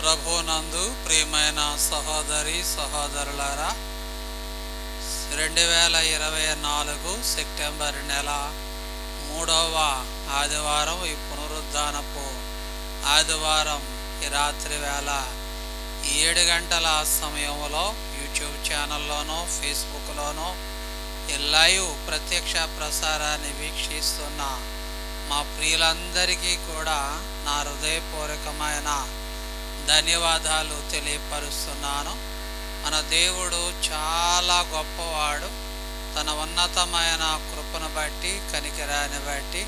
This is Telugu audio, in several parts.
ప్రభునందు ప్రియమైన సహోదరి సహోదరులారా, 2024 సెప్టెంబర్ నెల 3వ ఆదివారం, ఈ పునరుద్ధానపు ఆదివారం ఈ రాత్రి వేళ 7 గంటల సమయంలో యూట్యూబ్ ఛానల్లోనూ ఫేస్బుక్లోనూ ఈ లైవ్ ప్రత్యక్ష ప్రసారాన్ని వీక్షిస్తున్న మా ప్రియులందరికీ కూడా నా హృదయపూర్వకమైన ధన్యవాదాలు తెలియపరుస్తున్నాను. మన దేవుడు చాలా గొప్పవాడు. తన ఉన్నతమైన కృపను బట్టి, కనికరాన్ని బట్టి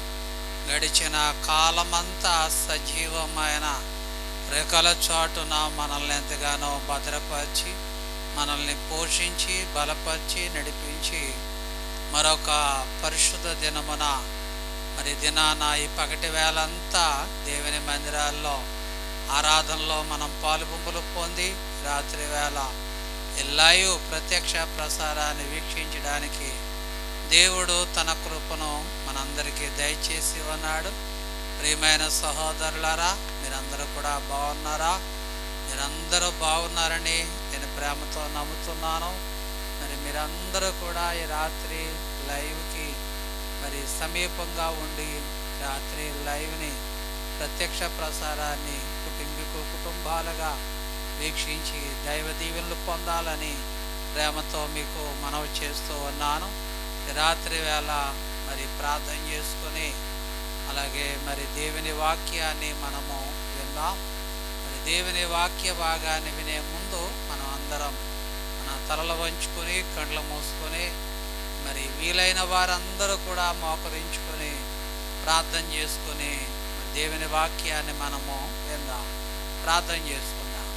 గడిచిన కాలమంతా సజీవమైన రెక్కల చాటున మనల్ని ఎంతగానో భద్రపరిచి, మనల్ని పోషించి, బలపరిచి, నడిపించి మరొక పరిశుద్ధ దినమున దినాన ఈ పగటి వేళంతా దేవుని మందిరాల్లో ఆరాధనలో మనం పాలుగుంపులు పొంది రాత్రి వేళ లైవ్ ప్రత్యక్ష ప్రసారాన్ని వీక్షించడానికి దేవుడు తన కృపను మనందరికీ దయచేసి ఉన్నాడు. ప్రియమైన సహోదరులారా, మీరందరూ కూడా బాగున్నారా? మీరందరూ బాగున్నారని నేను ప్రేమతో నమ్ముతున్నాను. మీరందరూ కూడా ఈ రాత్రి లైవ్కి సమీపంగా ఉండి రాత్రి లైవ్ని ప్రత్యక్ష ప్రసారాన్ని కుటుంబాలుగా వీక్షించి దైవ దీవెనలు పొందాలని ప్రేమతో మీకు మనవి చేస్తూ ఉన్నాను. రాత్రి వేళ ప్రార్థన చేసుకొని అలాగే దేవుని వాక్యాన్ని మనము విందాం. దేవుని వాక్య భాగాన్ని వినే ముందు మనం అందరం మన తలలు వంచుకొని కళ్ళు మూసుకొని వీలైన వారందరూ కూడా మోకరించుకొని ప్రార్థన చేసుకొని దేవుని వాక్యాన్ని మనము విందాం. ప్రార్థన చేసుకుందాం.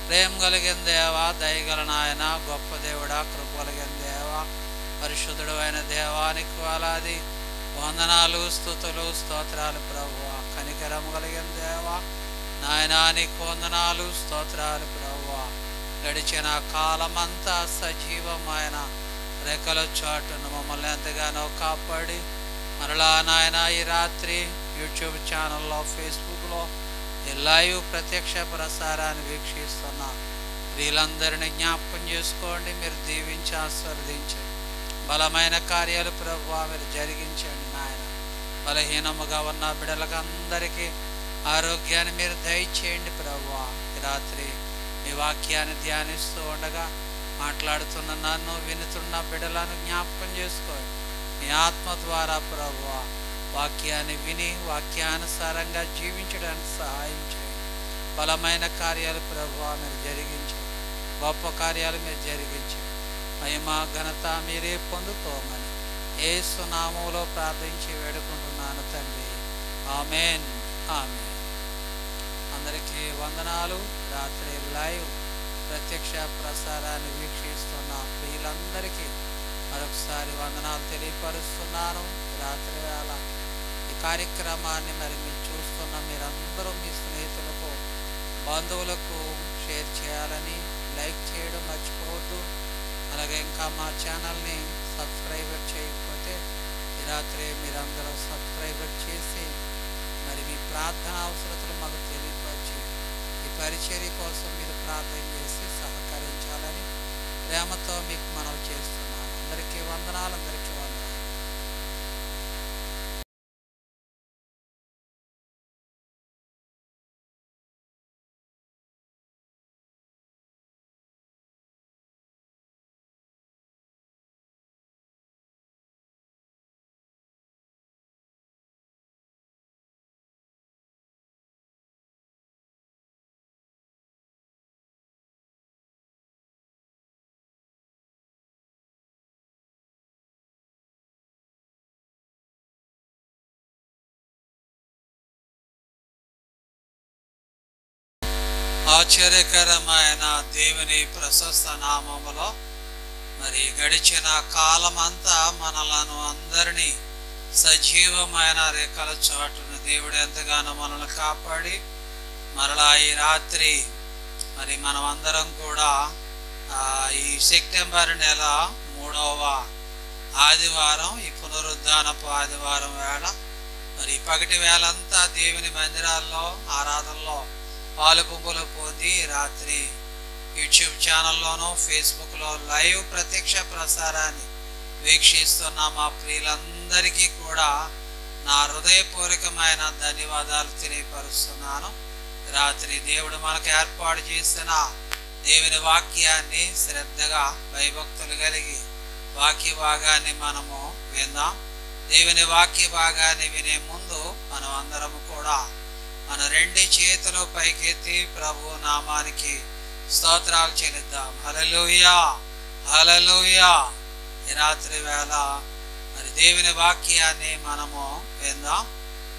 ప్రేమ కలిగిన దేవా, దయగల నాయన, గొప్ప దేవుడా, కృప కలిగిన దేవా, పరిశుద్ధుడు అయిన దేవానికి వేలాది వందనాలు, స్తుతులు, స్తోత్రాలు ప్రభువా. కనికరం కలిగిన దేవా నాయనా, నీకు వందనాలు, స్తోత్రాలు ప్రభువా. గడిచిన కాలమంతా సజీవమైన రెక్కల చాటును మమ్మల్ని ఎంతగానో కాపాడి మరలా నాయన ఈ రాత్రి యూట్యూబ్ ఛానల్లో, ఫేస్బుక్లో ఈ లైవ్ ప్రత్యక్ష ప్రసారాన్ని వీక్షిస్తున్న వీళ్ళందరినీ జ్ఞాపకం చేసుకోండి. మీరు దీవించి ఆశీర్వదించండి. బలమైన కార్యాలు ప్రభువా మీరు జరిగించండి నాయన. బలహీనముగా ఉన్న బిడ్డలకు అందరికీ ఆరోగ్యాన్ని మీరు దయచేయండి ప్రభువా. ఈ రాత్రి మీ వాక్యాన్ని ధ్యానిస్తూ ఉండగా మాట్లాడుతున్న నన్ను, వినుతున్న బిడ్డలను జ్ఞాపకం చేసుకోండి. మీ ఆత్మ ద్వారా ప్రభువా వాక్యాన్ని విని వాక్యానుసారంగా జీవించడానికి సహాయం చేయండి. బలమైన కార్యాలు ప్రభువా మీరు జరిగించండి. గొప్ప కార్యాలు మీరు జరిగించండి. మహిమ ఘనత మీరే పొందుకోమని యేసు నామములో ప్రార్థించి వేడుకుంటున్నాను తండ్రి. ఆమేన్, ఆమేన్. అందరికీ వందనాలు. రాత్రి లైవ్ ప్రత్యక్ష ప్రసారాన్ని వీక్షిస్తున్న ప్రియులందరికీ మరొకసారి వందనాలు తెలియపరుస్తున్నాను. రాత్రి వేళ ఈ కార్యక్రమాన్ని మీరు చూస్తున్న మీరందరూ మీ స్నేహితులకు, బంధువులకు షేర్ చేయాలని, లైక్ చేయడం మర్చిపోవద్దు. అలాగే ఇంకా మా ఛానల్ని సబ్స్క్రైబర్ చేయకపోతే ఈ రాత్రి మీరందరూ సబ్స్క్రైబర్ చేసి మీ ప్రార్థన అవసరతలు మాకు తెలియపరిచి ఈ పరిచర్య కోసం మీరు ప్రార్థన చేసి సహకరించాలని ప్రేమతో మీకు మనవి చేస్తున్నాను. అందరికీ వందనాలు, అందరికీ వందనాలు. ఆశ్చర్యకరమైన దేవుని ప్రశస్త నామములో గడిచిన కాలమంతా మనలను అందరినీ సజీవమైన రెక్కల చాటును దేవుడు ఎంతగానో మనల్ని కాపాడి మరలా ఈ రాత్రి మనం అందరం కూడా ఈ సెప్టెంబర్ నెల 3వ ఆదివారం, ఈ పునరుద్ధానపు ఆదివారం వేళ పగటి వేళంతా దేవుని మందిరాల్లో ఆరాధనలో పాలు పువ్వులు పొంది రాత్రి యూట్యూబ్ ఛానల్లోనూ ఫేస్బుక్లో లైవ్ ప్రత్యక్ష ప్రసారాన్ని వీక్షిస్తున్న మా ప్రియులందరికీ కూడా నా హృదయపూర్వకమైన ధన్యవాదాలు తెలియపరుస్తున్నాను. రాత్రి దేవుడు మనకు ఏర్పాటు చేసిన దేవుని వాక్యాన్ని శ్రద్ధగా భయభక్తులు కలిగి వాక్య భాగాన్ని మనము విందాం. దేవుని వాక్య భాగాన్ని వినే ముందు మనం అందరము కూడా మన రెండు చేతులు పైకెత్తి ప్రభు నామానికి స్తోత్రాలు చెల్లిద్దాం. హల్లెలూయా, హల్లెలూయా. ఈ రాత్రి వేళ మరి దేవుని వాక్యాన్ని మనము విందాం.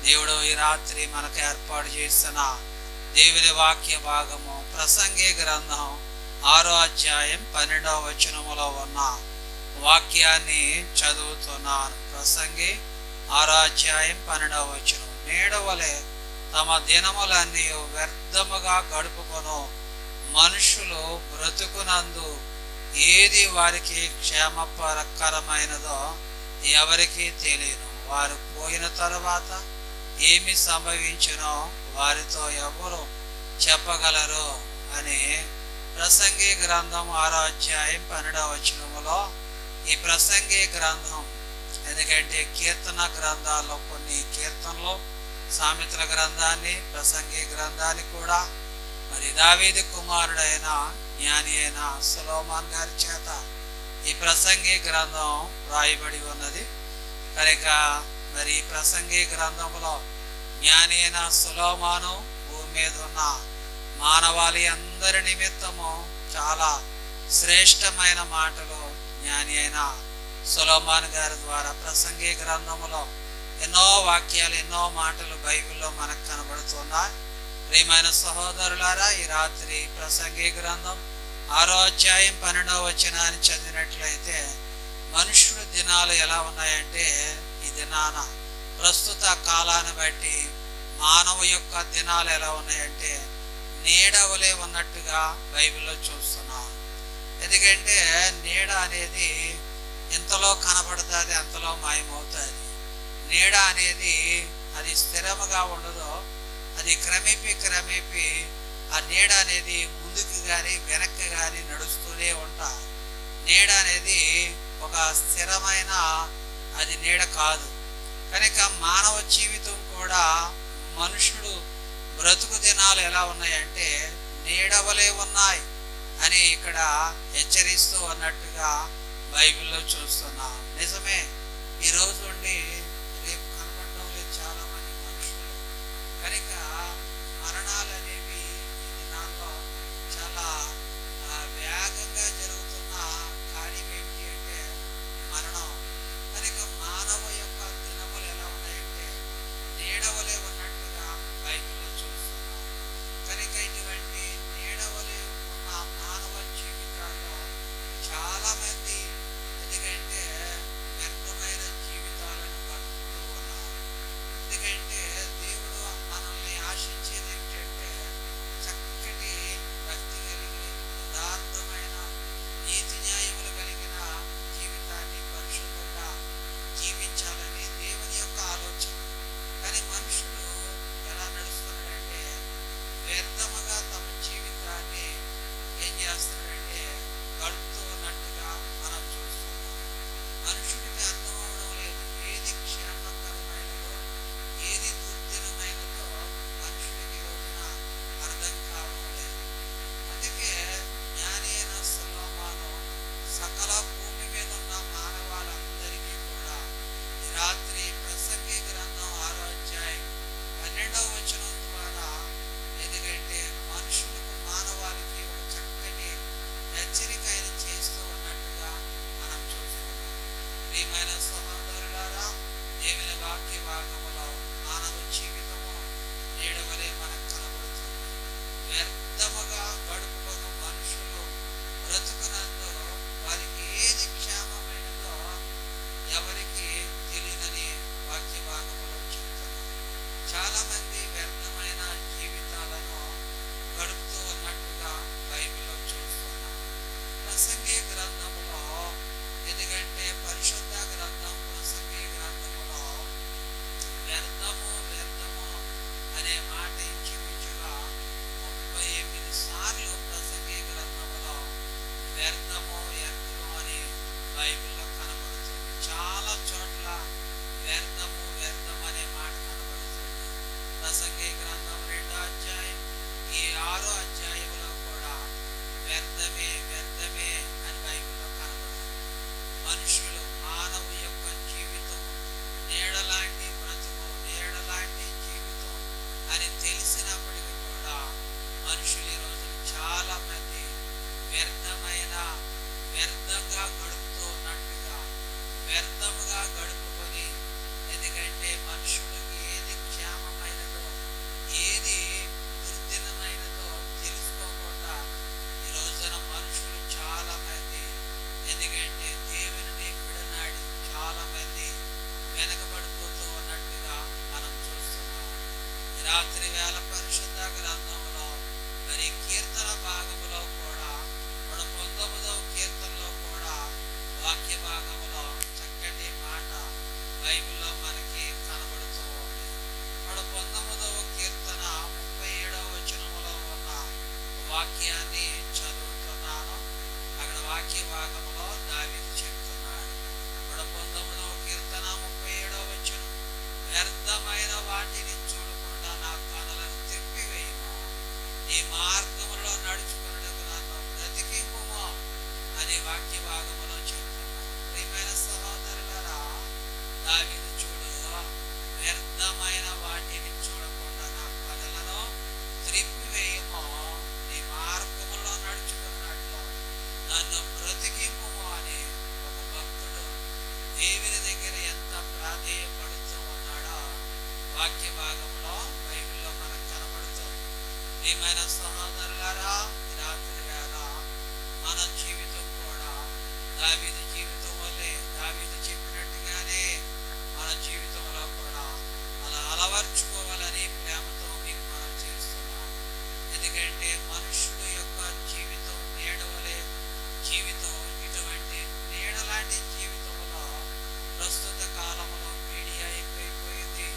దేవుడు ఈ రాత్రి మనకు ఏర్పాటు చేసిన దేవుని వాక్య భాగము ప్రసంగి గ్రంథం 6వ అధ్యాయం 12వ వచనములో ఉన్న వాక్యాన్ని చదువుతున్నాను. ప్రసంగి 6వ అధ్యాయం 12వ వచనం. నేడవలే తమ దినములన్నీ వ్యర్థముగా గడుపుకొను మనుషులు బ్రతుకునందు ఏది వారికి క్షేమకరమైనదో ఎవరికి తెలియను. వారు పోయిన తరువాత ఏమి సంభవించునో వారితో ఎవరు చెప్పగలరు అని ప్రసంగి గ్రంథం 6వ అధ్యాయం 12వ వచనములో ఈ ప్రసంగి గ్రంథం, ఎందుకంటే కీర్తన గ్రంథాల్లో కొన్ని కీర్తనలు, సామెతల గ్రంథాన్ని, ప్రసంగి గ్రంథాన్ని కూడా మరి దావీదు కుమారుడైన జ్ఞాని అయిన సొలొమోను గారి చేత ఈ ప్రసంగి గ్రంథం రాయబడి ఉన్నది కనుక మరి ఈ ప్రసంగి గ్రంథంలో జ్ఞాని అయిన సొలొమోను భూమి మీద ఉన్న మానవాళి అందరి నిమిత్తము చాలా శ్రేష్టమైన మాటలు జ్ఞాని అయిన సొలొమోను గారి ద్వారా ప్రసంగి గ్రంథములో ఎన్నో వాక్యాలు, ఎన్నో మాటలు బైబిల్లో మనకు కనబడుతున్నాయి. ప్రియమైన సహోదరులారా, ఈ రాత్రి ప్రసంగి గ్రంథం 6వ అధ్యాయం 12వ వచనాన్ని చదివినట్లయితే మనుషుడు దినాలు ఎలా ఉన్నాయంటే, ఈ దినాన ప్రస్తుత కాలాన్ని బట్టి మానవ యొక్క దినాలు ఎలా ఉన్నాయంటే నీడవలే ఉన్నట్టుగా బైబిల్లో చూస్తున్నాం. ఎందుకంటే నీడ అనేది ఎంతలో కనబడుతుంది, అంతలో మాయమవుతుంది. నీడ అనేది అది స్థిరముగా ఉండదు. అది క్రమేపీ ఆ నీడ అనేది ముందుకు కానీ వెనక్కి కానీ నడుస్తూనే ఉంటా. నీడ అనేది ఒక స్థిరమైన అది నీడ కాదు. కనుక మానవ జీవితం కూడా మనుషుడు బ్రతుకు దినాలు ఎలా ఉన్నాయంటే నీడవలే ఉన్నాయి అని ఇక్కడ హెచ్చరిస్తూ ఉన్నట్టుగా బైబిల్లో చూస్తున్నాం. నిజమే, ఈరోజు ఉండి రేపు కనపడడం లేదు చాలా మంది మనుషులు. కనుక మరణాలు అనేవి ఈ దినాల్లో చాలా వేగంగా జరుగుతున్న కార్యం ఏమిటి అంటే మరణం. కనుక మానవ యొక్క దినములు ఎలా ఉన్నాయంటే నీడవలే ఉన్నట్టుగా బైబిల్లో చూస్తున్నాం. కనుక ఇటువంటి నీడవలే ఉన్న మానవ జీవితాల్లో చాలా మంది ఎందుకంటే వ్యర్థమైన జీవితాలు నీ మార్గములో నడుచుకున్నట్టు నన్ను బ్రతికింపుము అనే వాక్య భాగములో చెప్తున్నాను. ప్రియమైన సహోదరులారా, దావీదు చూడు, వ్యర్థమైన వాటిని చూడకుండా నా కళ్ళను త్రిప్పివేయము, నీ మార్గములో నడుచుకున్నట్లు నన్ను బ్రతికింపుము అని ఒక భక్తుడు దేవుని దగ్గర ఎంత ప్రాధేయపడుతూ ఉన్నాడో వాక్య భాగంలో బైబిల్లో మనకు కనబడుతుంది. ప్రియమైన సహోదరులారా, రాత్రి వేళ మన జీవితం కూడా దావీదు జీవితం వల్లే, దావీదు చెప్పినట్టుగానే మన జీవితంలో కూడా అలా అలవర్చుకోవాలని ప్రేమతో మీకు మనం చేస్తున్నాం. ఎందుకంటే మనుషుడు యొక్క జీవితం నీడవలే జీవితం, ఇటువంటి నీడ లాంటి జీవితంలో ప్రస్తుత కాలంలో మీడియా ఎక్కువైపోయింది.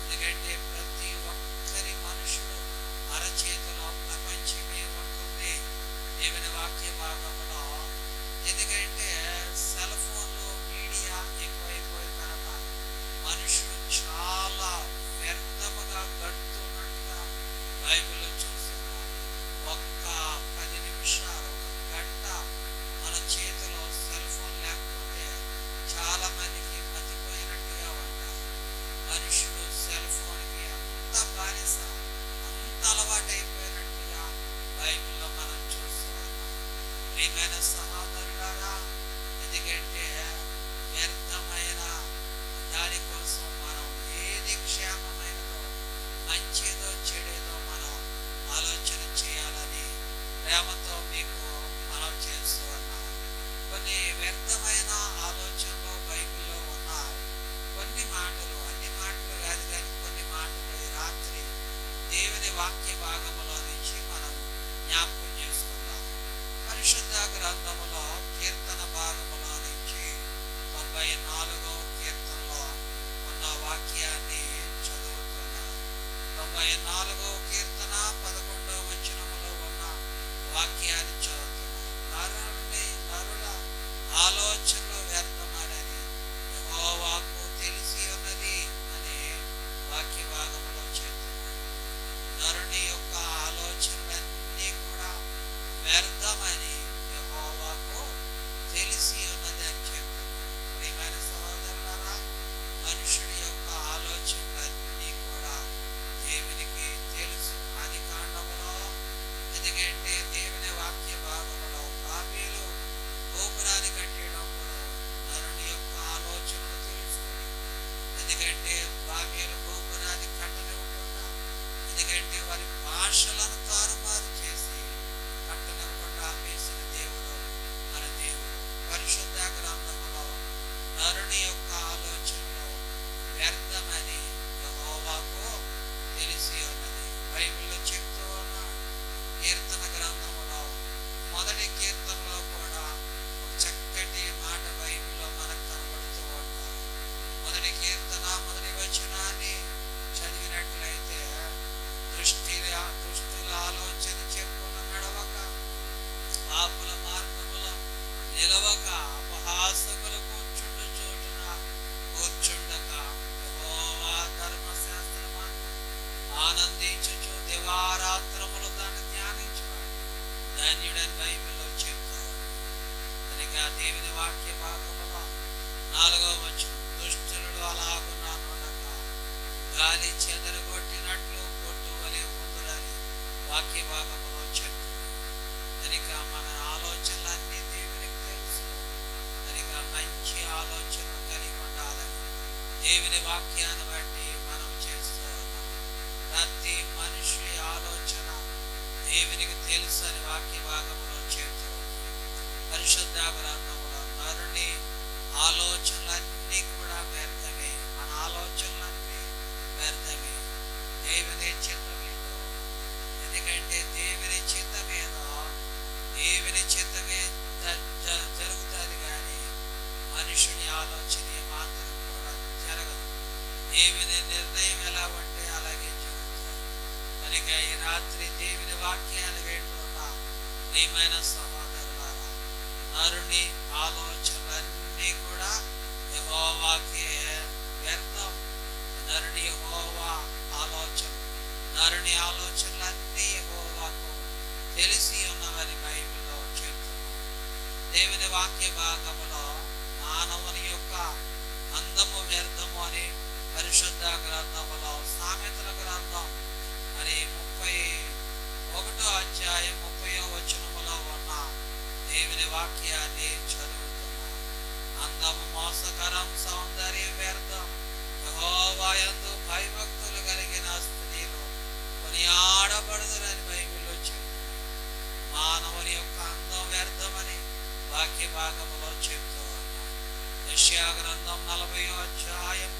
ఎందుకంటే ప్రతి ఒక్కరి మనుషుడు అరచేతిలో ప్రపంచమే ఉంటుంది దేవుని వాక్య భాగంలో. ఎందుకంటే సెల్ ఫోన్లు మీడియా ఎక్కువైపోయి కనుక మనుషుడు చాలా వ్యర్థముగా గడుపుతున్నట్టుగా బైబిల్లో చూస్తున్నాం. ఒక్క 10 నిమిషాలు, ఒక గంట మన చేతిలో సెల్ ఫోన్ లేకపోతే చాలా మందికి మతిపోయినట్టుగా ఉంటారు. మనుషుడు సెల్ ఫోన్కి అంత బానిస, అంత అలవాటైపోయినట్టుగా బైబిల్లో మనం చూస్తూ ఉన్నాం. ప్రియమైన సహోదరులారా, ఎందుకంటే వ్యర్థమైన దానికోసం మనం ఏది క్షేమమైనదో, మంచిదో చెడేదో మనం ఆలోచన చేయాలని ప్రేమతో మీకు మనం చేస్తూ ఉన్నాం. కొన్ని వ్యర్థమైన ఆలోచనలు బైబిల్లో ఉన్నాయి. కొన్ని మాటలు, అన్ని మాటలు కాదు కానీ కొన్ని మాటలు ఈ రాత్రి దేవుని వాక్య భాగంలో నుంచి మనం జ్ఞాపకం చేసుకుందాం. పరిశుద్ధ గ్రంథములో కీర్తన భాగములో నుంచి 94వ కీర్తనలో ఉన్న వాక్యాన్ని చదువుతున్నాను. 94వ కీర్తన 11వ వచనములో ఉన్న వాక్యాన్ని చదువుతున్నాను. నరుల ఆలోచనలు వ్యర్థమని యెహోవాకు తెలిసి ఉన్నది అనే వాక్య భాగంలో చెప్తున్నాను. నరుని యొక్క ఆలోచనలన్నీ కూడా వ్యర్థమని యెహోవాకు తెలిసి ఉన్నది అని చెప్తున్నాను. ప్రియమైన సహోదరులారా, మనుషుడి యొక్క ఆలోచనలన్నీ కూడా దేవునికి తెలుసు. ఆది కాండములో, ఎందుకంటే దేవుని వాక్య భాగంలో బాబేలు గోపురాన్ని కట్టేటప్పుడు నరుని యొక్క ఆలోచనలు తెలుసుకొని, ఎందుకంటే బాబేలు గోపురాన్ని కట్టనివ్వకుండా, ఎందుకంటే వారి భాషలను తారుమారు చేసి కట్టనివ్వకుండా ఆపేసిన దేవుడు మన దేవుడు. పరిశుద్ధ గ్రంథములో నరుని యొక్క ఆలోచనలు వ్యర్థమని యెహోవాకు తెలిసి ఉన్నది బైబిల్లో చెప్తూ ఉన్నాడు. కీర్తన గ్రంథములో మొదటి కీర్తనలో కూడా ఒక చక్కటి మాట బైబిల్లో మనకు కనబడుతూ ఉంటారు. మొదటి కీర్తన మొదటి వచనాన్ని చదివినట్లయితే, దుష్టుల ఆలోచన చెప్పున నడవక, పాపుల మార్గములో నిలవక, అపహాసకులు కూర్చుండు చోటున కూర్చుండక, యెహోవా ధర్మశాస్త్రమందు ఆనందించుచు దివారాత్రములు దాన్ని ధ్యానించువాడు ధన్యుడని బైబిల్లో చెప్తూ కనుక దేవుని వాక్య భాగములో 4వ వచనం, దుష్టులు అలాగున్నానుండక గాలి చెదరగొట్టినట్లు కొట్టువలే ఉందురని వాక్య భాగములో చెప్తున్నాడు. కనుక మన ఆలోచనలన్నీ దేవునికి తెలుసు. కనుక మంచి ఆలోచనలు కలిగి ఉండాలని దేవుని వాక్యాన్ని బట్టి మనం చేస్తూ ఉన్నాం. ప్రతి మనిషి ఆలోచన దేవునికి తెలుసు అని వాక్య భాగంలో చెప్తూ పరిశుద్ధ గ్రంథములో నరుని ఆలోచనలన్నీ కూడా వ్యర్థమే. మన ఆలోచనలన్నీ వ్యర్థమే. దేవుని చిత్తమేదో, ఎందుకంటే దేవుని చిత్తమేదో దేవుని చిత్తమే జరుగుతుంది కానీ మనుషుని ఆలోచన మాత్రం కూడా జరగదు. దేవుని నిర్ణయం ఎలా ఉంటే అలాగే జరుగుతుంది. కనుక ఈ రాత్రి దేవుని వాక్యాన్ని వింటున్నా ప్రియమైన సహోదరులారా, నరుని ఆలోచనలన్నీ కూడా యెహోవాకే వ్యర్థం. నరుని యెహోవా ఆలోచన, నరుని ఆలోచనలన్నీ యెహోవాకు భాగములో మానవుని యొక్క అందము వ్యర్థము అని పరిశుద్ధ గ్రంథములో సామెతల గ్రంథం మరి 31వ అధ్యాయం 30వ వచనములో ఉన్న దేవుని వాక్యాన్ని చదువుతున్నాం. అందము మోసకరం, సౌందర్యం వ్యర్థం, యెహోవా యందు భయభక్తులు కలిగిన స్త్రీలు కొనియాడబడుదురని బైబిల్లో చెప్తుంది. మానవుని యొక్క అందం వ్యర్థమని వాక్య భాగములో చెప్తూ ఉన్నాడు. యెషయా గ్రంథం 40వ అధ్యాయం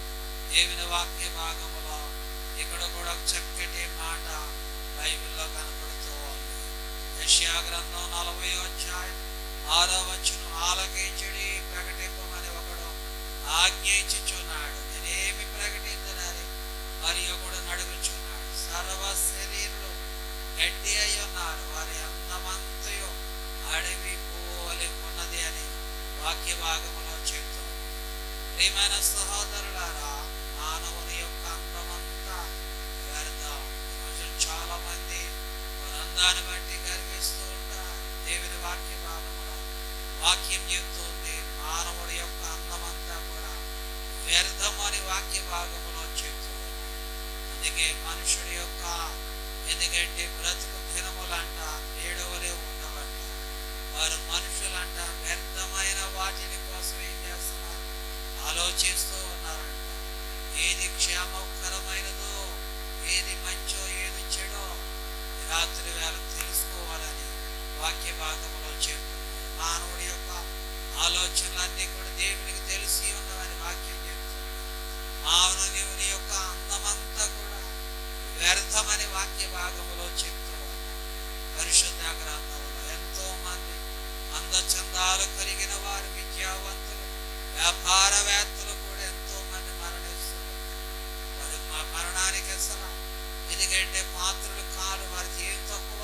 దేవుని వాక్య భాగములో ఇక్కడ కూడా చక్కటి మాట బైబిల్లో కనపడుతూ ఉంది. యెషయా గ్రంథం 40వ అధ్యాయం 6వ వచనం, ఆలకించుడి, ప్రకటింపమని ఒకడు ఆజ్ఞయించుచున్నాడు, నేనేమి ప్రకటించనని మరి ఒకడు నడుగుచున్నాడు. సర్వ శరీరులు గడ్డి అయి ఉన్నారు, వారి అందమంతయు అడవి పోవలి ఉన్నది అని వాక్య భాగములో చెప్తూ. ప్రియమైన సహోదరులారా, మానవుని యొక్క అందమంతా వ్యర్థం. ఈరోజు చాలా మంది వారి అందాన్ని బట్టి గర్విస్తూ ఉంటారు. దేవుని వాక్య భాగములో వాక్యం చెప్తుంది, మానవుడి యొక్క అందమంతా కూడా వ్యర్థం అని వాక్య భాగములో చెప్తూ. అందుకే మనుషుడి యొక్క ఎందుకంటే బ్రతుకు దినములంట ఏడవలే ఉండవంట. వారు మనుషులంట వ్యర్థమైన వాటిని కోసం ఏం చేస్తున్నారు, ఆలోచిస్తూ ఉన్నారంట. ఏది క్షేమకరమైనదో, ఏది మంచో, ఏది చెడో రాత్రి వేళ తెలుసుకోవాలని వాక్య భాగంలో చెప్తున్నారు. మానవుడి యొక్క ఆలోచనలన్నీ కూడా దేవునికి తెలిసి ఉన్నవని వాక్యం చెప్తుంది. మానవుని యొక్క అందమంతా కూడా వ్యర్థమని వాక్య భాగంలో చెప్తూ ఉన్నారు. పరిశుద్ధ గ్రంథంలో ఎంతో మంది అందచందాలు కలిగిన వారు, విద్యావంతులు, వ్యాపారవేత్తలు కూడా ఎంతో మంది మరణిస్తున్నారు. వారు మరణానికి అసలు ఎందుకంటే పాత్రలు కాదు, వారికి ఏం తక్కువ.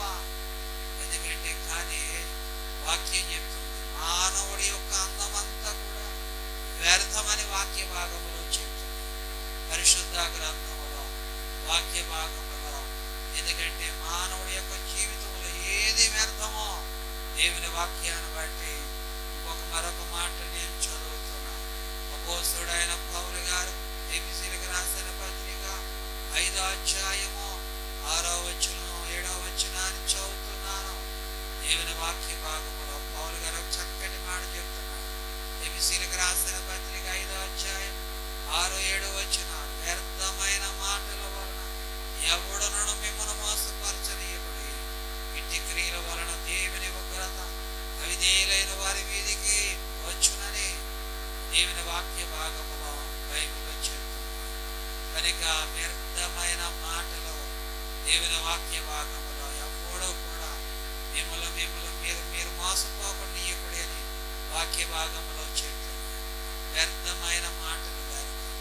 ఎందుకంటే కానీ వాక్యం చెప్తుంది, మానవుడి యొక్క అందమంతా కూడా వ్యర్థమని వాక్య భాగంలో చెప్తుంది. పరిశుద్ధ గ్రంథంలో వాక్య భాగంలో ఎందుకంటే మానవుడి యొక్క జీవితంలో ఏది వ్యర్థమో దేవుని వాక్యాన్ని బట్టి మరొక మాట నేను చదువుతున్నాను. అపోస్తలుడైన పౌలు గారు ఎఫెసీయులకు రాసిన పత్రిక 5వ అధ్యాయము 6వ వచనం 7వ వచనాన్ని చదువుతున్నాను. దేవుని వాక్య భాగంలో పౌలు గారు చక్కటి మాట చెప్తున్నారు. ఎఫెసీయులకు రాసిన పత్రిక 5వ అధ్యాయం 6, 7 వచనాలు, వ్యర్థమైన మాటల వలన ఎవడునను మిమ్మల్ని మోసపరచనీయకుడి. ఇట్టి క్రియల వలన దేవుని ఉగ్రత అవిధేయులైన వారి మీదికి వచ్చునని దేవుని వాక్య భాగములో బైబిల్లో చెప్తున్నారు. కనుక వ్యర్థమైన మాటలు దేవుని వాక్య భాగములో ఎప్పుడూ కూడా మిమ్మల్ని మీరు మోసపోకుండా ఇయ్యకుడి అని వాక్య భాగములో చెప్తున్నారు. వ్యర్థమైన మాటలు వ్యర్థం.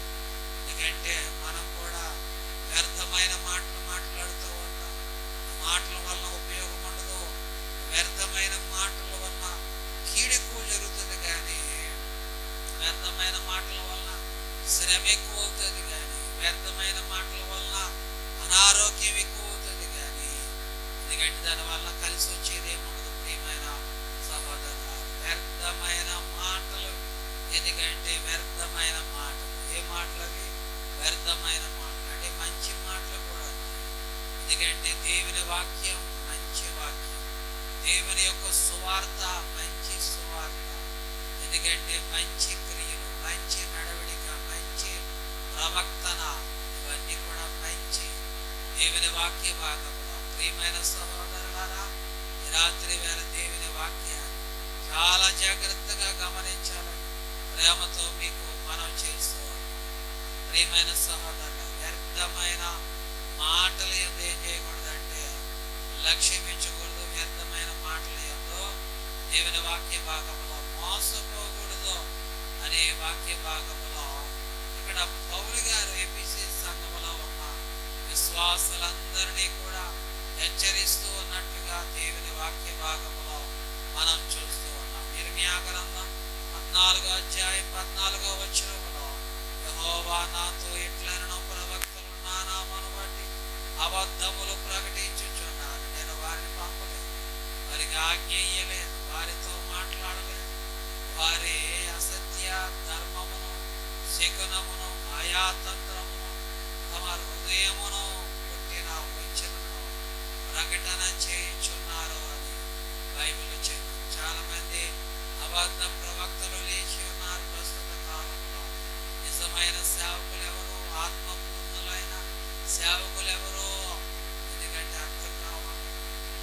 ఎందుకంటే మనం కూడా వ్యర్థమైన మాటలు మాట్లాడుతూ ఉంటాం. మాటల వలన ఉపయోగం ఉండదు. వ్యర్థమైన మాటల వలన కీడు ఎక్కువ జరుగుతుంది, కానీ వ్యర్థమైన మాటల వలన శ్రమ ఎక్కువ అవుతుంది, కానీ వ్యర్థమైన మాటల వలన అనారోగ్యం ఎక్కువ అవుతుంది, కానీ ఎందుకంటే దాని వలన కలిసి వచ్చేది ఏముండదు. ప్రియమైన సహోదరులు, వ్యర్థమైన మాటలు. ఎందుకంటే వ్యర్థమైన మాటలు ఏ మాటలు అవి? వ్యర్థమైన మాటలు అంటే మంచి మాటలు కూడా. ఎందుకంటే దేవుని వాక్యం మంచి వాక్యం, దేవుని యొక్క సువార్త మంచి సువార్త. ఎందుకంటే మంచి క్రియలు, మంచి నడవడిక, మంచి ప్రవక్తన, ఇవన్నీ కూడా మంచి దేవుని వాక్య భాగంలో. ప్రియమైన సహోదరులారా, ఈ రాత్రి వేళ దేవుని వాక్యాన్ని చాలా జాగ్రత్తగా గమనించాలని ప్రేమతో మీకు మనం చేస్తూ ప్రియమైన సహోదరులు, వ్యర్థమైన మాటలు ఎందు ఏం చేయకూడదంటే లక్ష్యమించకూడదు. వ్యర్థమైన మాటలు ఎందు దేవుని వాక్య భాగంలో మోసపోకూడదు అనే వాక్య భాగంలో ఇక్కడ పౌలు గారు ఎఫెసీ సంఘములో ఉన్న విశ్వాసులందరినీ కూడా హెచ్చరిస్తూ ఉన్నట్టుగా దేవుని వాక్య భాగంలో మనం చూస్తూ ఉన్నాం. ఇర్మియా గ్రంథం 14వ అధ్యాయం 14వ వచనములో, యెహోవా నాతో ఇట్లనెను, ప్రవక్తలు నా నామమును బట్టి అబద్ధములు ప్రకటించుచున్నారు, నేను వారిని పంపలేదు, వారికి ఆజ్ఞ ఇయ్యలేదు, వారితో మాట్లాడలేదు, క్రియాతంత్రమును తమ హృదయమును పుట్టిన వంచనను ప్రకటన చేయుచున్నారు అని బైబిల్ చెప్తుంది. చాలా మంది అబద్ధ ప్రవక్తలు లేచి ఉన్నారు ప్రస్తుత కాలంలో. నిజమైన సేవకులు ఎవరు, ఆత్మపూర్ణులైన సేవకులు ఎవరు? ఎందుకంటే అర్థం కావాలి.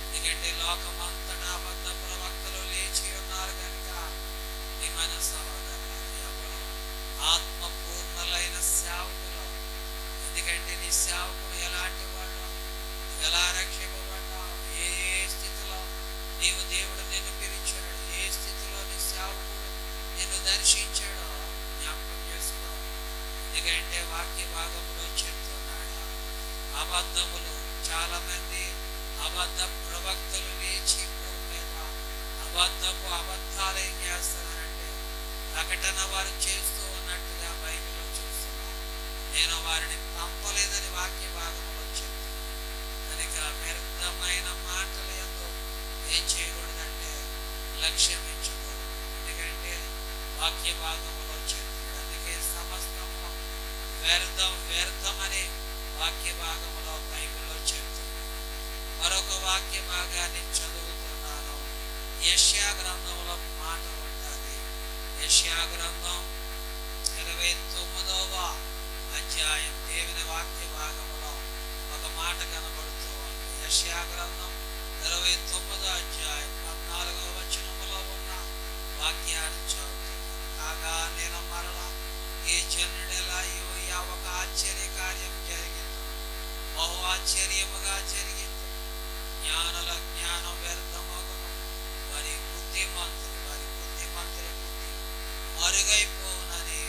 ఎందుకంటే లోకమంతటా అబద్ధ ప్రవక్తలు లేచి ఉన్నారు కనుక మన సహోదరులు ఎవరు ఆత్మపూర్ణులైన సేవకులు? ఎందుకంటే నీ సేవకుడు ఎలాంటి వాడు, ఎలా రక్షింపబడ్డావు, ఏ స్థితిలో నీవు దేవుడు నిన్ను పిలిచాడు, ఏ స్థితిలో నీ సేవకుడు నిన్ను దర్శించాడో జ్ఞాపకం చేసుకో. ఎందుకంటే వాక్య భాగంలో చెప్తున్నాడు అబద్ధములు చాలా మంది అబద్ధ ప్రవక్తలు లేచి భూమి మీద అబద్ధాలు ఏం చేస్తున్నారంటే ప్రకటన వారు చేస్తూ ఉన్నట్టుగా బైబిల్లో చూస్తున్నాం. నేను వారిని పంపలేదని వాక్య భాగంలో చెప్తున్నాను. కనుక వ్యర్థమైన మాటలు ఎందు ఏం చేయకూడదంటే లక్ష్యం ఎంచుకోరు. ఎందుకంటే వాక్య భాగంలో చెప్తున్నాడు. అందుకే సమస్తము వ్యర్థమని వాక్య భాగంలో బైబిల్లో చెప్తున్నాడు. మరొక వాక్య భాగాన్ని చదువుతున్నాను. యెషయా గ్రంథంలో మాట ఉంటుంది. యెషయా గ్రంథం 29వ అధ్యాయం దేవుని వాక్య భాగంలో ఒక మాట కనబడుతూ ఉంది. యెషయా గ్రంథం 29వ అధ్యాయం 14వ వచనములో ఉన్న వాక్యాన్ని చదువుతున్నాను. కాగా నేను మరలా ఈ జనుడెలా ఒక ఆశ్చర్య కార్యం జరిగింది, బహు ఆశ్చర్యముగా జరిగింది. జ్ఞానుల జ్ఞానం వ్యర్థమగును, వారి బుద్ధిమంతుల బుద్ధి మరుగైపోవునని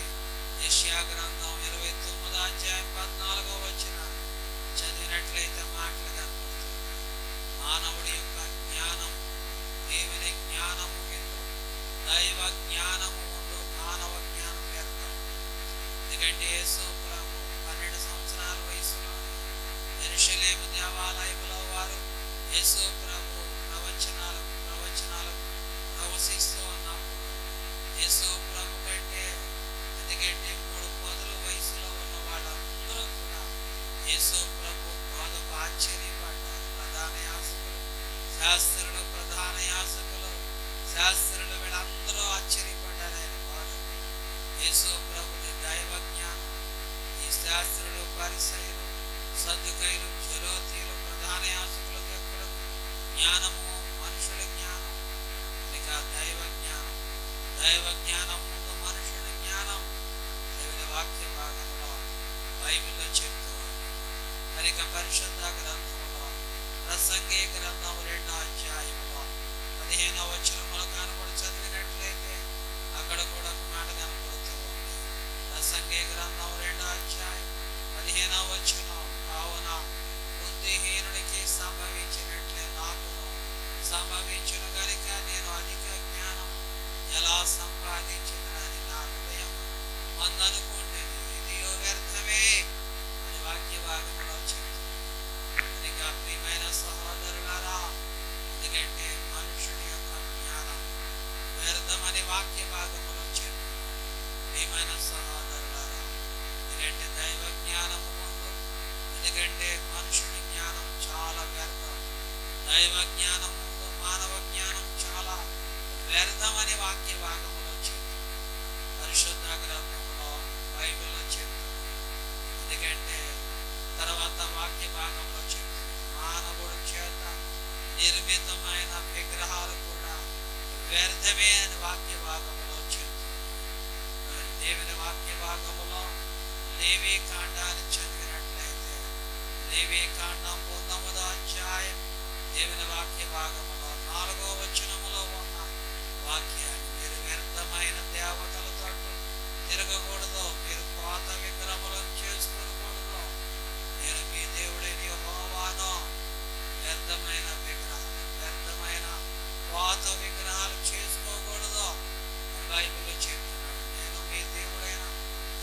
యెషయా గ్రంథం 29వ అధ్యాయం 14వ వచనం చదివినట్లయితే మాటలు కనబడుతుంది. మానవుడి యొక్క జ్ఞానం, దేవుని జ్ఞానము ముందు, దైవ జ్ఞానము ముందు మానవ జ్ఞానం వ్యర్థం. ఎందుకంటే యేసు ప్రభు 12 సంవత్సరాల వయసులో యెరూషలేము దేవాలయంలో వారు యేసు ప్రభు ప్రవచనాలు ప్రవశిస్తూ ఉన్నప్పుడు యేసు ప్రభు కంటే ఎందుకంటే 3 పొదల వయసులో ఉన్న వాళ్ళందరూ కూడా యేసు ప్రభు బోధకు ఆశ్చర్యపడ్డారు. ప్రధాన యాజకులు వీళ్ళందరూ ఆశ్చర్యపడ్డారు ఆయన బోధకు. యేసు ప్రభుని దైవ జ్ఞానం ఈ శాస్త్రులు, పరిసయ్యులు, సద్దుకైలు, జలోతీయులు, ప్రధాన యాజకుల యొక్క జ్ఞానము మనుషుల జ్ఞానం. ఇక దైవ జ్ఞానం ముందు మనుషుల జ్ఞానం దేవుని వాక్య భాగంలో బైబిల్లో చెప్తూ ఉంది. కనుక పరిశుద్ధ గ్రంథంలో ప్రసంగి గ్రంథం 2వ అధ్యాయంలో 15వ వచనములో కనబడి చదివినట్లయితే అక్కడ కూడా ఒక మాట కనబడుతూ ఉంది. ప్రసంగి గ్రంథం 2వ అధ్యాయం 15వ వచనం, కావున బుద్ధిహీనుడికి సంభవించినట్లే నాకును సంభవించును గనుక నేను అధిక జ్ఞానం ఎలా సంపాదించినని నా హృదయం మందనుకుంటేను ఇది వ్యర్థమే అని వాక్య భాగంలో చెప్తుంది. కనుక ప్రియమైన సహోదరులారా, ఎందుకంటే మనుషుని యొక్క జ్ఞానం వ్యర్థమని వాక్య భాగంలో చెప్తుంది. ప్రియమైన సహోదరులారా, ఎందుకంటే దైవ జ్ఞానము ముందు ఎందుకంటే మనుషుని జ్ఞానం చాలా వ్యర్థం. దైవ జ్ఞానం ముందు మానవ జ్ఞానం చాలా వ్యర్థమని వాక్య భాగంలో చెప్తుంది. పరిశుద్ధ గ్రంథంలో బైబిల్లో చెప్తుంది. ఎందుకంటే తర్వాత వాక్య భాగంలో చెప్తుంది, మానవుడి చేత నిర్మితమైన విగ్రహాలు కూడా వ్యర్థమే అని వాక్య భాగంలో చెప్తుంది. దేవుని వాక్య భాగంలో లేవీ కాండాన్ని చదివినట్లయితే లేవీ కాండం 9వ అధ్యాయం దేవుని వాక్య భాగంలో 4వ వచనములో ఉన్న వాక్యాన్ని, మీరు వ్యర్థమైన దేవతలతో తిరగకూడదు, మీరు పాత విగ్రహములను చేసుకోకూడదు, నేను మీ దేవుడైన యెహోవాను. వ్యర్థమైన పాత విగ్రహాలు చేసుకోకూడదు బైబిల్లో చెప్తున్నాడు. నేను మీ దేవుడైన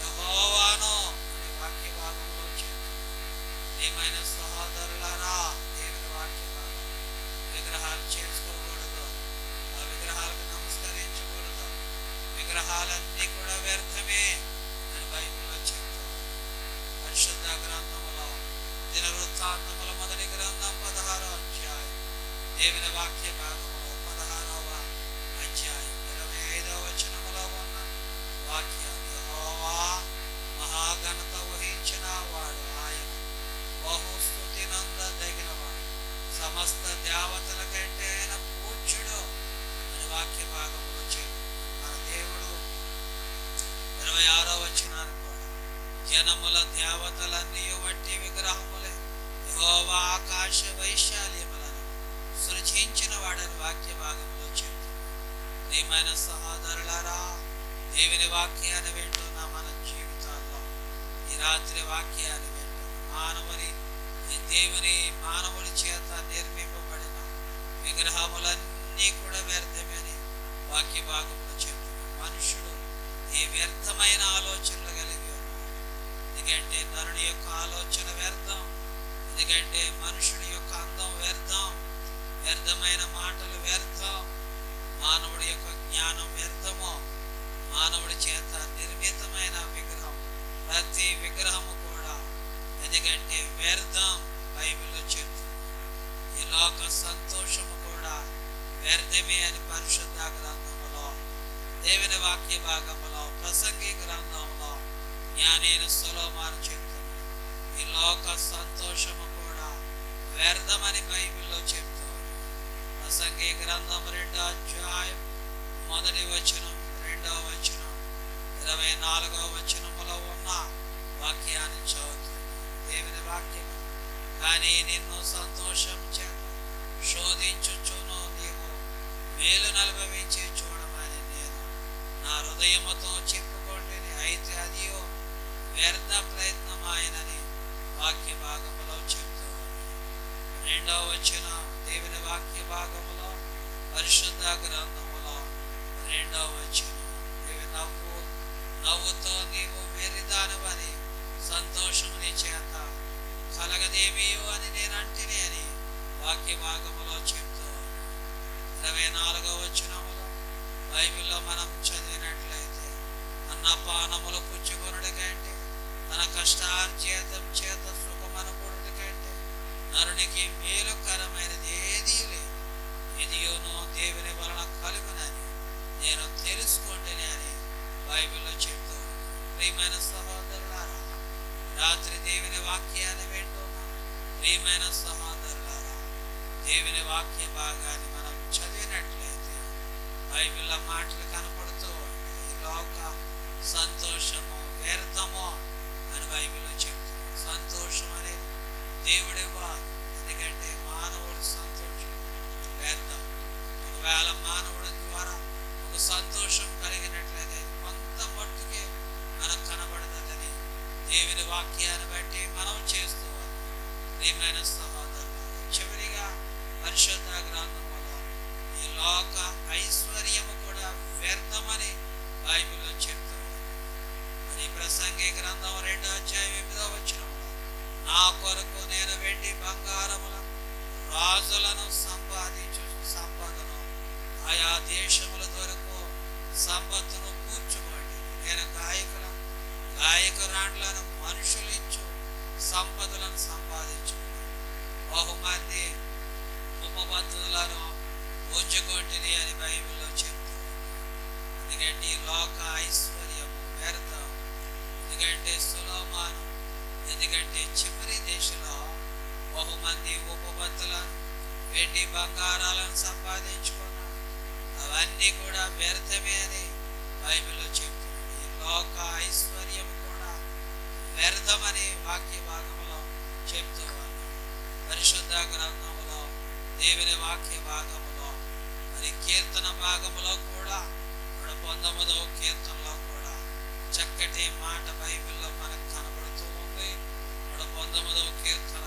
యెహోవాను అని వాక్య భాగంలో చెప్తున్నాడు. ప్రియమైన సహోదరులారా, దేవుని వాక్య భాగం విగ్రహాలు చేసుకోకూడదు, ఆ విగ్రహాలకు నమస్కరించకూడదు, విగ్రహాలన్నీ కూడా వ్యర్థమే అని బైబిల్లో చెప్తారు. దేవుని వాక్య భాగములో 16వ అధ్యాయం 25వ వచనములో ఉన్న వాక్యాలు, యెహోవా మహాఘనత వహించిన వాడు ఆయన, బహుస్తుతి నందదగినవాడు, సమస్త దేవతల కంటే ఆయన పూజ్యుడు అని వాక్య భాగములో చెప్పి మన దేవుడు 26వ వచనాన్ని కూడా, జనముల దేవతలన్నీ వట్టి విగ్రహములే, యెహోవా ఆకాశ వైశాల్యములను సృజించిన వాడని వాక్య భాగంలో చెప్తున్నాడు. ప్రియమైన సహోదరులారా, దేవుని వాక్యాన్ని వింటున్న మన జీవితాల్లో ఈ రాత్రి వాక్యాన్ని వింటున్న మానవుడి చేత నిర్మింపబడిన విగ్రహములన్నీ కూడా వ్యర్థమని వాక్య భాగంలో చెప్తున్నాడు. మనుషుడు ఈ వ్యర్థమైన ఆలోచనలు కలిగి ఉన్నాడు. ఎందుకంటే నరుని యొక్క ఆలోచన వ్యర్థం, ఎందుకంటే మనుషుడి యొక్క అందం వ్యర్థం, వ్యర్థమైన మాటలు వ్యర్థం, మానవుడి యొక్క జ్ఞానం వ్యర్థము, మానవుడి చేత నిర్మితమైన విగ్రహం, ప్రతి విగ్రహము కూడా ఎందుకంటే వ్యర్థం బైబిల్లో చెప్తుంది. ఈ లోక సంతోషము కూడా వ్యర్థమే అని పరిశుద్ధ గ్రంథములో, దేవుని వాక్య భాగములో, ప్రసంగి గ్రంథంలో జ్ఞానైన సొలొమోను చెప్తున్నాడు. ఈ లోక సంతోషము కూడా వ్యర్థమని బైబిల్లో చెప్తారు. ప్రసంగి గ్రంథం 2వ అధ్యాయం 1వ వచనం 2వ వచనం 24వ వచనములో ఉన్న వాక్యాన్ని చదువుతుంది. దేవుని వాక్యం, కానీ నిన్ను సంతోషం చేత శోధించుచును నీవు మేలు అనుభవించి చూడమని నేను నా హృదయముతో చెప్పుకోండిని, అయితే అది వ్యర్థ ప్రయత్నం ఆయనని వాక్య భాగములో చెప్తూ 2వ వచనం దేవుని వాక్య భాగములో పరిశుద్ధ గ్రంథములో 2వ వచనం, నవ్వుతో నీవు వెర్రిదానవని సంతోషము నీ చేత కలగదేమియో అని నేను అంటిని అని వాక్య భాగములో చెప్తూ 24వ వచనములో బైబిల్లో మనం చదివినట్లయితే, అన్నపానములు పుచ్చుకొనుడి కంటే తన కష్టార్జితం చేత సుఖమనుకొనుడి కంటే నరునికి మేలుకరమైనది ఏదీ లేదు, ఇదియోనో దేవుని వలన కలుగునని నేను తెలుసుకుంటేనే అని బైబిల్లో చెప్తూ. ప్రియమైన సహోదరులారా, రాత్రి దేవుని వాక్యాన్ని వింటున్నా ప్రియమైన సహోదరులారా, దేవుని వాక్య భాగాన్ని మనం చదివినట్లయితే బైబిల్లో మాటలు కనపడుతూ ఉంటాయి. ఈ లోక సంతోషము వ్యర్థము అని బైబిల్లో చెప్తుంది. సంతోషం అనేది దేవుడి వారు, ఎందుకంటే మానవుడు సంతోషం వ్యర్థం. ఒకవేళ మానవుడి ద్వారా ఒక సంతోషం కలిగినట్లయితే కొంత మట్టుకే మనకు కనబడదని దేవుని వాక్యాన్ని బట్టి మనం చేస్తూ ఉన్నాం. ప్రియమైన సహోదరులు, చివరిగా పరిశుద్ధ గ్రంథంలో ఈ లోక ఐశ్వర్యము కూడా వ్యర్థమని బైబిల్లో చెప్తూ ఉంది. మరి ప్రసంగి గ్రంథం 2వ అధ్యాయం 8వ వచనంలో, నా కొరకు నేను వెండి బంగారముల రాజులను సంపాదించు సంపదను ఆయా దేశముల దొరకు సంపత్తును కూర్చుకోండి. నేను గాయకురాండ్లను మనుషులు ఇచ్చు సంపదలను సంపాదించుకున్నాను, బహుమంది ఉపపత్తులను ఉంచుకుంటుంది అని బైబిల్లో చెప్తూ. ఎందుకంటే ఈ లోక ఐశ్వర్యము వ్యర్థం. ఎందుకంటే సొలొమోను, ఎందుకంటే చివరి దేశంలో బహుమంది ఉపపత్తులను వెండి బంగారాలను సంపాదించుకున్నాడు, అవన్నీ కూడా వ్యర్థమే అని బైబిల్లో చెప్తున్నాడు. ఈ లోక ఐశ్వర్యం కూడా వ్యర్థమని వాక్య భాగంలో చెప్తూ ఉన్నాడు. పరిశుద్ధ గ్రంథంలో దేవుని వాక్య భాగంలో మరి కీర్తన భాగంలో కూడా 19వ కీర్తనలో కూడా చక్కటి మాట బైబిల్లో మనకు కనబడుతూ ఉంది. 19వ కీర్తన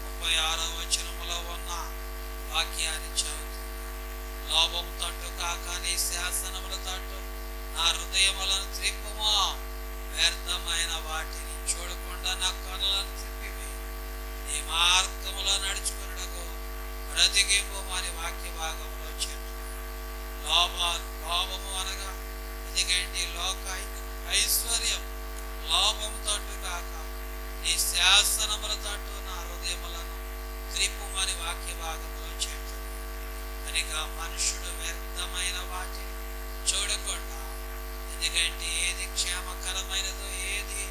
36వ వచనములో ఉన్న వాక్యాన్ని చదువుతుంది. లోభం తట్టు కాక నీ శాసనముల తట్టు నా హృదయములను త్రిప్పుమో, వ్యర్థమైన వాటిని చూడకుండా నా కనులను త్రిప్పివేయి, నీ మార్గములో నడుచుకున్నకు బ్రతికింపు అని వాక్య భాగంలో చెప్తున్నాడు. లోభము అనగా ఎందుకంటే లోక ఐశ్వర్యం, లోభం తట్టు కాక నీ శాసనముల తట్టు నా హృదయములను త్రిప్పుమని వాక్య భాగంలో చెప్తున్నాడు. కనుక మనుషుడు వ్యర్థమైన వాటిని చూడకుండా, ఎందుకంటే ఏది క్షేమకరమైనదో, ఏది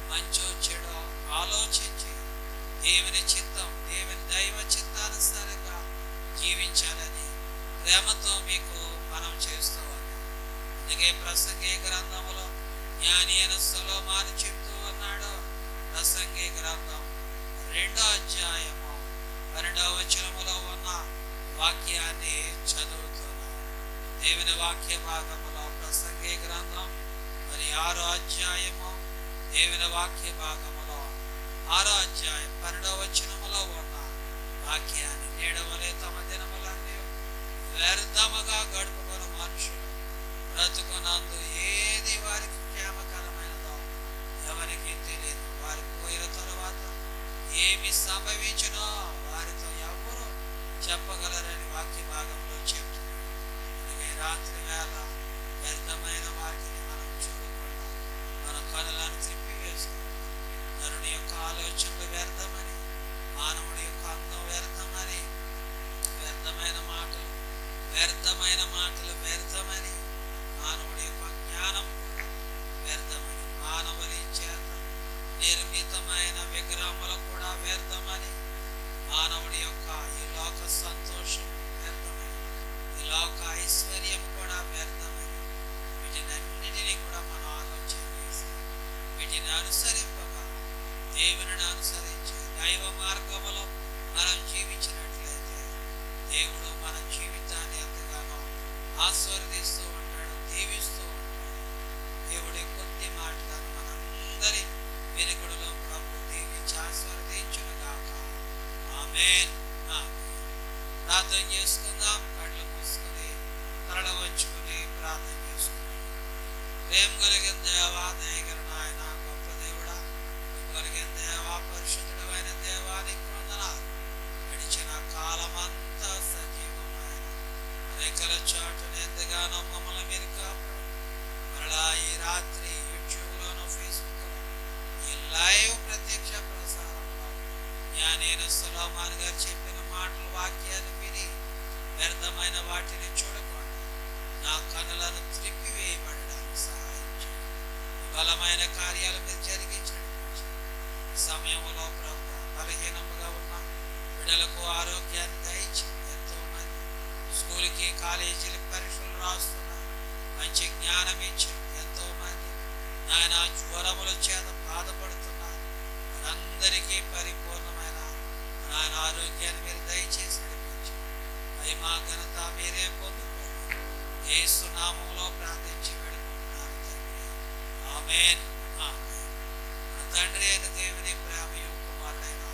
మంచో చెడో ఆలోచించి దేవుని చిత్తం, దేవుని దైవ చిత్తానుసారంగా జీవించాలని ప్రేమతో మీకు మనం చేస్తూ ఉన్నాం. అందుకే ప్రసంగి గ్రంథంలో జ్ఞాని అయిన సొలొమోను చెప్తూ ఉన్నాడు. ప్రసంగి గ్రంథం 2వ అధ్యాయము 12వ వచనములో ఉన్న వాక్యాన్ని చదువుతున్నాం. దేవుని వాక్య భాగములో ప్రసంగి గ్రంథం 6వ అధ్యాయము, దేవుని వాక్య భాగములో 6వ అధ్యాయం 12వ వచనములో ఉన్న వాక్యాన్ని, నేడవలే తమ దినములన్నీ వ్యర్థముగా గడుపుకున్న మనుషులు బ్రతుకునందు ఏది వారికి క్షేమకరమైనదో ఎవరికి తెలియదు. వారు పోయిన తరువాత ఏమి సంభవించినో వారితో ఎవరు చెప్పగలరని వాక్య భాగంలో చెప్తున్నారు. అందుకే రాత్రి వేళ వ్యర్థమైన వాటిని మనం చూడకుండా మన కనులను త్రిప్పివేసుకోవాలి. నరుని యొక్క ఆలోచనలు వ్యర్థమని, మానవుడి యొక్క అందం వ్యర్థమని, వ్యర్థమైన మాటలు వ్యర్థమని, మానవుడి యొక్క జ్ఞానం కూడా వ్యర్థమని, మానవుని చేత నిర్మితమైన విగ్రహములు కూడా వ్యర్థమని, మానవుడి యొక్క ఈ లోక సంతోషం వ్యర్థమని, ఈ లోక ఐశ్వర్యం కూడా వ్యర్థమని, వీటినన్నిటినీ కూడా మనం ఆలోచన చేసి వీటిని అనుసరింపగా, దేవుని అనుసరించి దైవ మార్గములో మనం జీవించినట్లయితే దేవుడు మన జీవితాన్ని ఎంతగానో ఆశీర్వదిస్తూ ఉంటాడు, దీవిస్తూ ఉంటాడు. దేవుడి కొద్ది మాటలను మనందరి వెనుకడులో ప్రభు దీవించి ఆశీర్వదించును గాక. ఆమేన్. ప్రార్థన చేసుకుందాం. కళ్ళు మూసుకుని తరల వంచుకుని ప్రార్థన చేసుకుందాం. ప్రేమ కలిగిన దేవా, దయగల నాయన, గొప్ప దేవుడా, కలిగిన దేవా, పరిశుద్ధుడు అయిన దేవానికి వందనాలు. గడిచిన కాలమంతా సజీవమైన రేఖల చాటును ఎంతగానో మమ్మల్ని మీరు కాపాడు. మరలా ఈ రాత్రి యూట్యూబ్లోనూ, ఫేస్బుక్లో ఈ లైవ్ ప్రత్యక్ష ప్రసారంలో జ్ఞానైన సొలొమోను గారు చెప్పిన మాటలు, వాక్యాన్ని విని వ్యర్థమైన వాటిని చూడకుండా నా కనులను త్రిప్పివేయబడడానికి సహాయం చేయండి. బలమైన కార్యాలు మీరు జరిగించండి. సమయంలో ప్రభు బలహీనముగా ఉన్న బిడ్డలకు ఆరోగ్యాన్ని దయచేయండి. ఎంతో మంది స్కూల్కి, కాలేజీలకు పరీక్షలు రాస్తున్నారు, మంచి జ్ఞానం ఇచ్చారు. ఎంతో మంది నాయన జ్వరముల చేత బాధపడుతున్నారు. వారందరికీ పరిపూర్ణమైన నాయన ఆరోగ్యాన్ని మీరు దయచేసి నడిపించండి. మహిమా ఘనత మీరే పొందుకోండి. యేసు నామములో ప్రార్థించి వేడుకుంటున్నాను తండ్రి. ఆమేన్. తండ్రి అయిన దేవుని ప్రేమయు, కుమారుడైన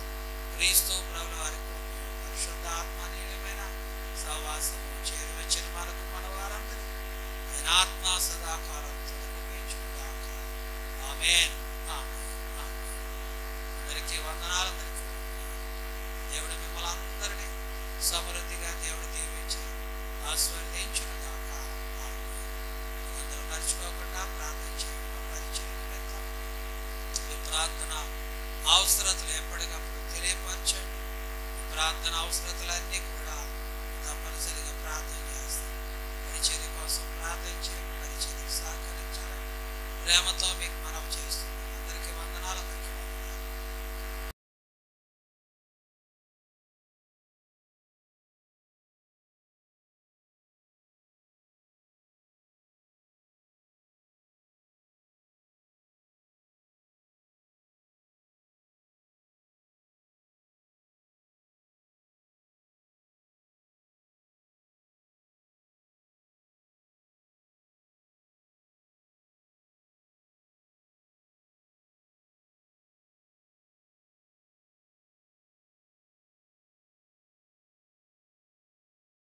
క్రీస్తు ప్రభుల వారి కృపయు, పరిశుద్ధ ఆత్మ నీలమైన సహవాసము చేరి వచ్చిన మనకు మన వారందరూ ఆయన ఆత్మ సదాకాలంతో నడిపించుగాక. ఆమేన్. అందరికీ వందనాలు. అందరికీ దేవుడు మిమ్మల్ని అందరినీ సమృద్ధిగా దేవుడు దీవించి ఆశీర్వదించుగాక. అందరూ మర్చిపోకుండా ప్రార్థన చేయండి. పరిచయం నిమిత్తం ప్రార్థన అవసరతలు ఎప్పటికప్పుడు తెలియపరచండి. ప్రార్థన అవసరతలన్నీ కూడా తప్పనిసరిగా ప్రార్థన చేస్తాం. పరిచర్య కోసం ప్రార్థన చేయండి. పరిచర్యకు సహకరించాలని ప్రేమతో మీకు మనవి చేస్తున్నాం.